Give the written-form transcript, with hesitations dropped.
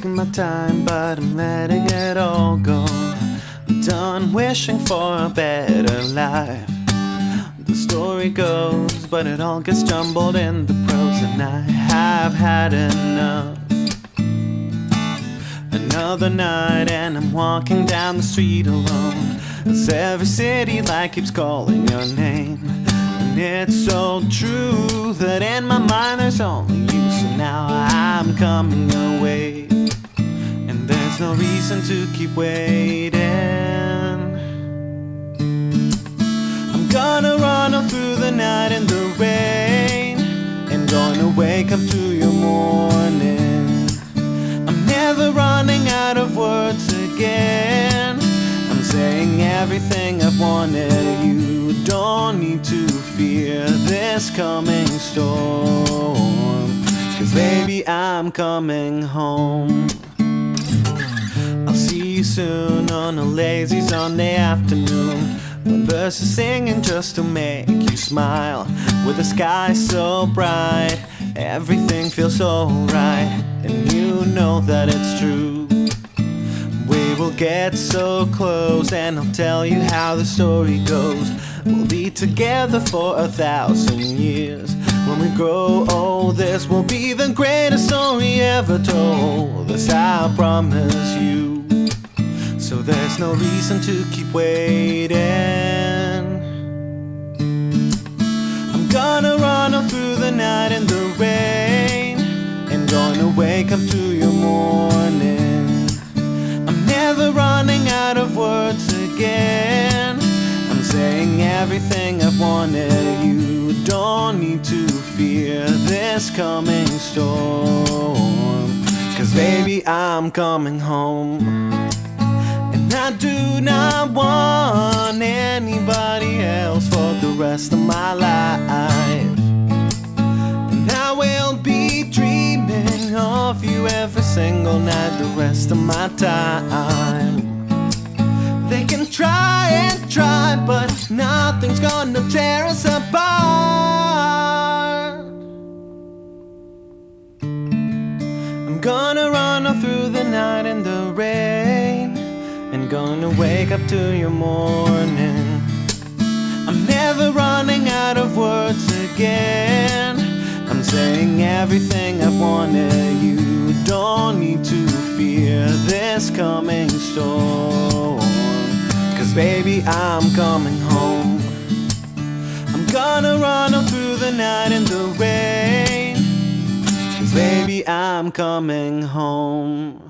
taking my time, but I'm letting it all go. I'm done wishing for a better life. The story goes, but it all gets jumbled in the prose, and I have had enough. Another night and I'm walking down the street alone, as every city light keeps calling your name. And it's so true that in my mind there's only you, so now I'm coming away, and there's no reason to keep waiting. I'm gonna run all through the night in the rain, and gonna wake up to your morning. I'm never running out of words again. I'm saying everything I've wanted. You don't need to fear this coming storm, 'cause baby, I'm coming home. I'll see you soon on a lazy Sunday afternoon, when birds are singing just to make you smile. With the sky so bright, everything feels so right, and you know that it's true. We will get so close, and I'll tell you how the story goes. We'll be together for 1,000 years. When we grow old, this will be the greatest story ever told. This I promise you. So there's no reason to keep waiting. I'm gonna run all through the night in the rain, and gonna wake up to your morning. I'm never running out of words again. I'm saying everything I've wanted. You don't need to fear this coming storm, 'cause baby, I'm coming home. I do not want anybody else for the rest of my life, and I will be dreaming of you every single night the rest of my time. They can try and try, but nothing's gonna tear us apart. I'm gonna run all through the night in the rain, and gonna wake up to your morning. I'm never running out of words again. I'm saying everything I've wanted. You don't need to fear this coming storm, 'cause baby, I'm coming home. I'm gonna run all through the night in the rain, 'cause baby, I'm coming home.